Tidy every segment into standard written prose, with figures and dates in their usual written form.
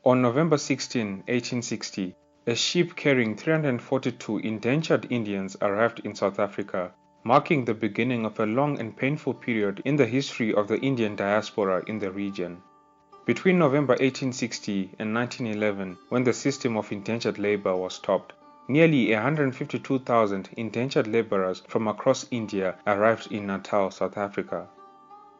On November 16, 1860, a ship carrying 342 indentured Indians arrived in South Africa, marking the beginning of a long and painful period in the history of the Indian diaspora in the region. Between November 1860 and 1911, when the system of indentured labor was stopped, nearly 152,000 indentured laborers from across India arrived in Natal, South Africa.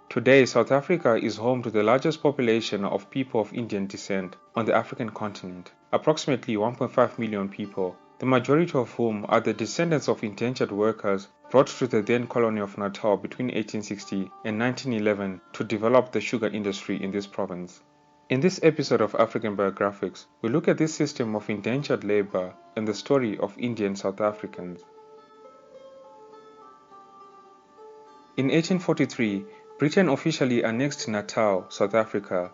Today, South Africa is home to the largest population of people of Indian descent on the African continent, approximately 1.5 million people, the majority of whom are the descendants of indentured workers brought to the then colony of Natal between 1860 and 1911 to develop the sugar industry in this province. In this episode of African Biographics, we look at this system of indentured labor and the story of Indian South Africans. In 1843, Britain officially annexed Natal, South Africa.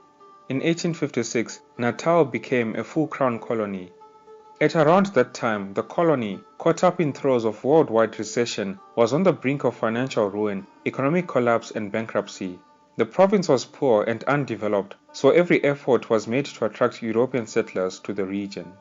In 1856, Natal became a full Crown colony. At around that time, the colony, caught up in throes of worldwide recession, was on the brink of financial ruin, economic collapse and bankruptcy. The province was poor and undeveloped, so every effort was made to attract European settlers to the region.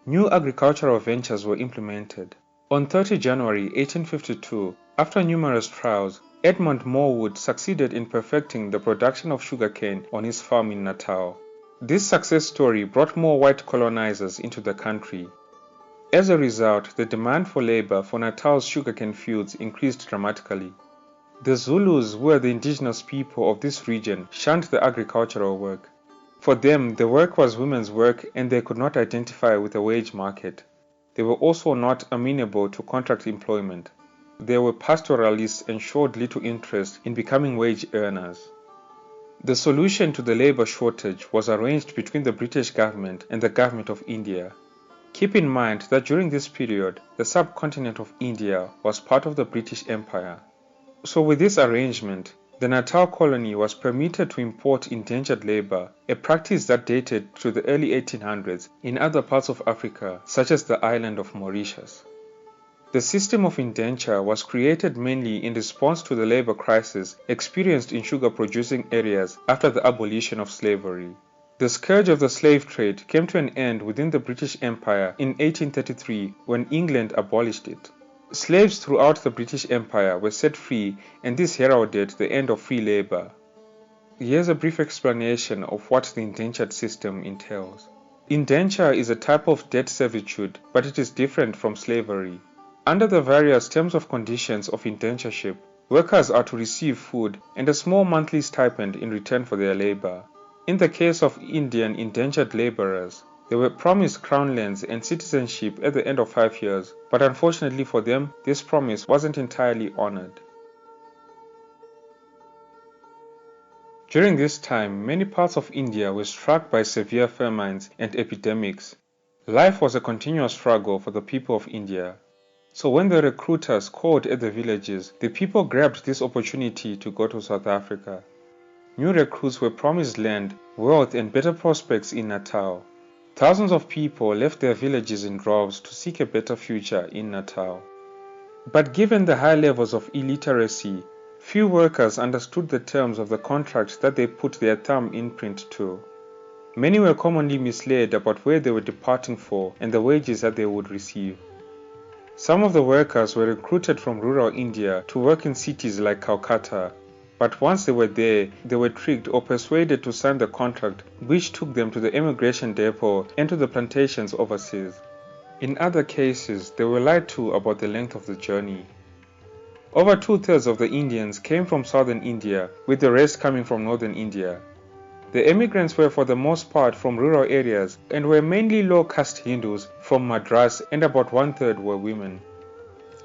New agricultural ventures were implemented. On 30 January 1852, after numerous trials, Edmund Morwood succeeded in perfecting the production of sugarcane on his farm in Natal. This success story brought more white colonizers into the country. As a result, the demand for labor for Natal's sugarcane fields increased dramatically. The Zulus, who were the indigenous people of this region, shunned the agricultural work. For them, the work was women's work and they could not identify with a wage market. They were also not amenable to contract employment. They were pastoralists and showed little interest in becoming wage earners. The solution to the labor shortage was arranged between the British government and the government of India. Keep in mind that during this period, the subcontinent of India was part of the British Empire. So with this arrangement, the Natal colony was permitted to import indentured labor, a practice that dated to the early 1800s in other parts of Africa, such as the island of Mauritius. The system of indenture was created mainly in response to the labor crisis experienced in sugar-producing areas after the abolition of slavery. The scourge of the slave trade came to an end within the British Empire in 1833 when England abolished it. Slaves throughout the British Empire were set free, and this heralded the end of free labor. Here's a brief explanation of what the indentured system entails. Indenture is a type of debt servitude, but it is different from slavery. Under the various terms of conditions of indentureship, workers are to receive food and a small monthly stipend in return for their labor. In the case of Indian indentured laborers, they were promised crown lands and citizenship at the end of 5 years, but unfortunately for them, this promise wasn't entirely honored. During this time, many parts of India were struck by severe famines and epidemics. Life was a continuous struggle for the people of India. So when the recruiters called at the villages, the people grabbed this opportunity to go to South Africa. New recruits were promised land, wealth and better prospects in Natal. Thousands of people left their villages in droves to seek a better future in Natal. But given the high levels of illiteracy, few workers understood the terms of the contracts that they put their thumb imprint to. Many were commonly misled about where they were departing for and the wages that they would receive. Some of the workers were recruited from rural India to work in cities like Calcutta, but once they were there, they were tricked or persuaded to sign the contract which took them to the immigration depot and to the plantations overseas. In other cases, they were lied to about the length of the journey. Over 2/3 of the Indians came from southern India, with the rest coming from northern India. The emigrants were for the most part from rural areas and were mainly low-caste Hindus from Madras, and about 1/3 were women.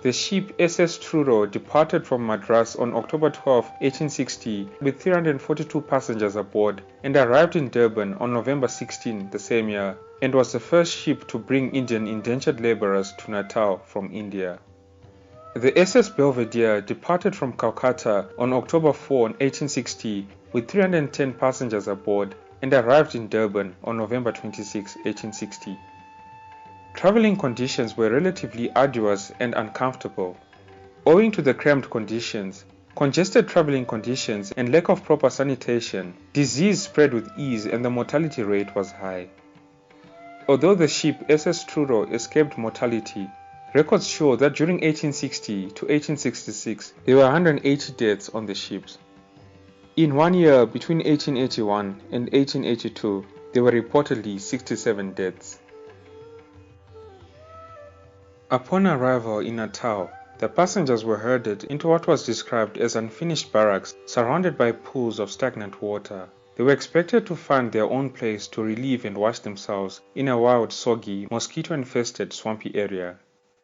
The ship SS Truro departed from Madras on October 12, 1860 with 342 passengers aboard and arrived in Durban on November 16 the same year, and was the first ship to bring Indian indentured laborers to Natal from India. The SS Belvedere departed from Calcutta on October 4, 1860 with 310 passengers aboard and arrived in Durban on November 26, 1860. Traveling conditions were relatively arduous and uncomfortable. Owing to the cramped conditions, congested traveling conditions and lack of proper sanitation, disease spread with ease and the mortality rate was high. Although the ship SS Truro escaped mortality, records show that during 1860 to 1866 there were 180 deaths on the ships. In 1 year between 1881 and 1882, there were reportedly 67 deaths. Upon arrival in Natal, the passengers were herded into what was described as unfinished barracks surrounded by pools of stagnant water. They were expected to find their own place to relieve and wash themselves in a wild, soggy, mosquito-infested, swampy area.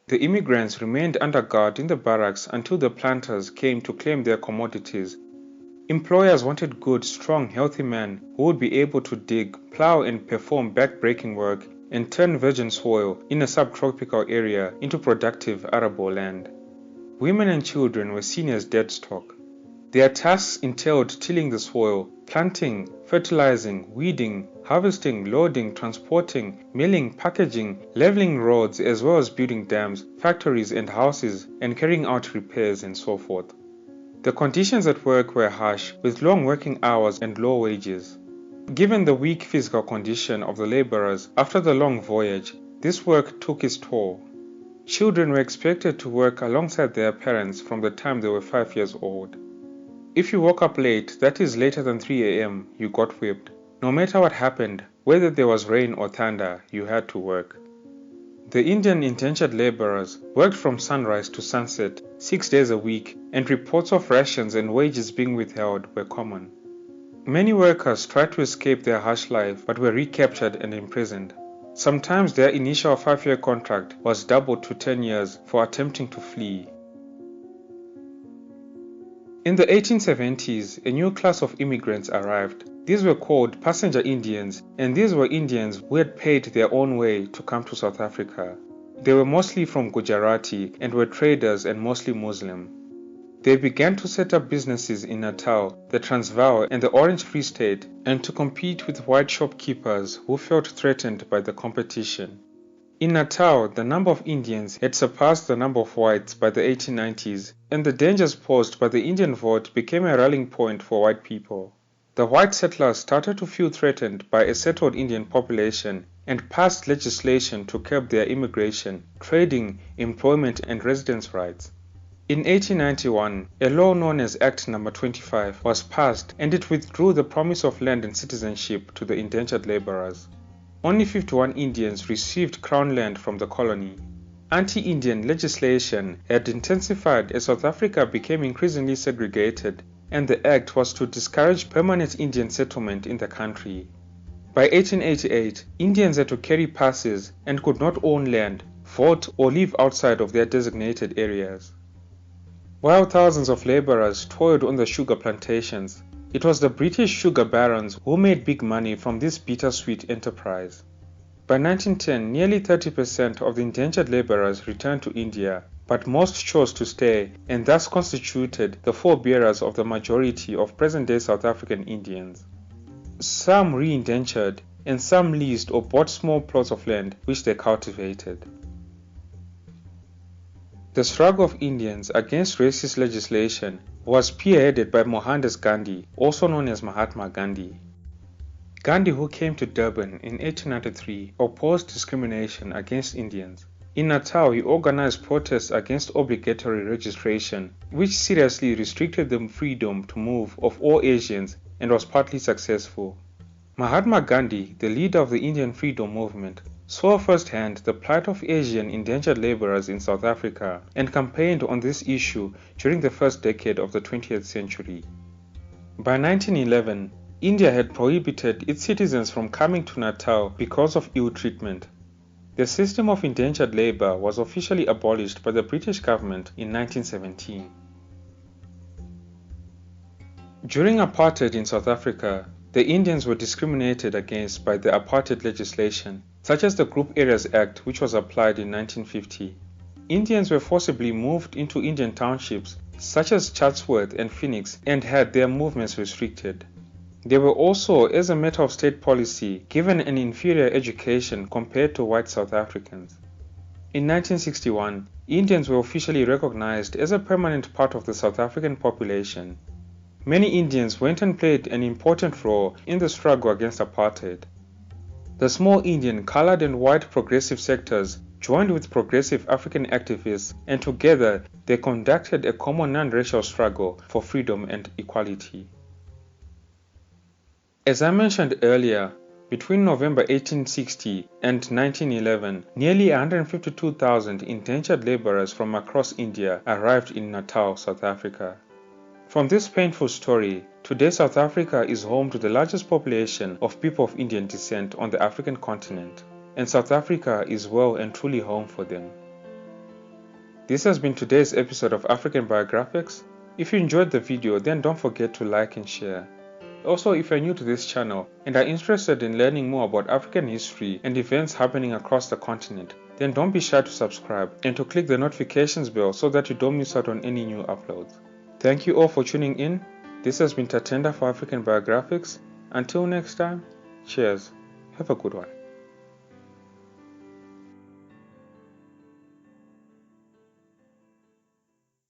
The immigrants remained under guard in the barracks until the planters came to claim their commodities. Employers wanted good, strong, healthy men who would be able to dig, plow and perform back-breaking work and turn virgin soil in a subtropical area into productive arable land. Women and children were seen as dead stock. Their tasks entailed tilling the soil, planting, fertilizing, weeding, harvesting, loading, transporting, milling, packaging, leveling roads as well as building dams, factories and houses, and carrying out repairs and so forth. The conditions at work were harsh, with long working hours and low wages. Given the weak physical condition of the laborers after the long voyage, this work took its toll. Children were expected to work alongside their parents from the time they were 5 years old. If you woke up late, that is later than 3 a.m., you got whipped. No matter what happened, whether there was rain or thunder, you had to work. The Indian indentured laborers worked from sunrise to sunset, 6 days a week, and reports of rations and wages being withheld were common. Many workers tried to escape their harsh life but were recaptured and imprisoned. Sometimes their initial 5-year contract was doubled to 10 years for attempting to flee. In the 1870s, a new class of immigrants arrived. These were called passenger Indians, and these were Indians who had paid their own way to come to South Africa. They were mostly from Gujarati and were traders and mostly Muslim. They began to set up businesses in Natal, the Transvaal and the Orange Free State, and to compete with white shopkeepers who felt threatened by the competition. In Natal, the number of Indians had surpassed the number of whites by the 1890s, and the dangers posed by the Indian vote became a rallying point for white people. The white settlers started to feel threatened by a settled Indian population and passed legislation to curb their immigration, trading, employment and residence rights. In 1891, a law known as Act No. 25 was passed, and it withdrew the promise of land and citizenship to the indentured laborers. Only 51 Indians received crown land from the colony. Anti-Indian legislation had intensified as South Africa became increasingly segregated, and the act was to discourage permanent Indian settlement in the country. By 1888, Indians had to carry passes and could not own land, vote or live outside of their designated areas. While thousands of laborers toiled on the sugar plantations, it was the British sugar barons who made big money from this bittersweet enterprise. By 1910, nearly 30% of the indentured laborers returned to India, but most chose to stay and thus constituted the forebearers of the majority of present-day South African Indians. Some re-indentured and some leased or bought small plots of land which they cultivated. The struggle of Indians against racist legislation was spearheaded by Mohandas Gandhi, also known as Mahatma Gandhi. Gandhi, who came to Durban in 1893, opposed discrimination against Indians. In Natal, he organized protests against obligatory registration, which seriously restricted the freedom to move of all Asians and was partly successful. Mahatma Gandhi, the leader of the Indian freedom movement, saw firsthand the plight of Asian indentured laborers in South Africa and campaigned on this issue during the first decade of the 20th century. By 1911, India had prohibited its citizens from coming to Natal because of ill treatment. The system of indentured labor was officially abolished by the British government in 1917. During apartheid in South Africa, the Indians were discriminated against by the apartheid legislation, such as the Group Areas Act, which was applied in 1950. Indians were forcibly moved into Indian townships such as Chatsworth and Phoenix and had their movements restricted. They were also, as a matter of state policy, given an inferior education compared to white South Africans. In 1961, Indians were officially recognized as a permanent part of the South African population. Many Indians went and played an important role in the struggle against apartheid. The small Indian, colored and white progressive sectors joined with progressive African activists, and together they conducted a common non-racial struggle for freedom and equality. As I mentioned earlier, between November 1860 and 1911, nearly 152,000 indentured laborers from across India arrived in Natal, South Africa. From this painful story, today South Africa is home to the largest population of people of Indian descent on the African continent, and South Africa is well and truly home for them. This has been today's episode of African Biographics. If you enjoyed the video, then don't forget to like and share. Also, if you're new to this channel and are interested in learning more about African history and events happening across the continent, then don't be shy to subscribe and to click the notifications bell so that you don't miss out on any new uploads. Thank you all for tuning in. This has been Tatenda for African Biographics. Until next time, cheers. Have a good one.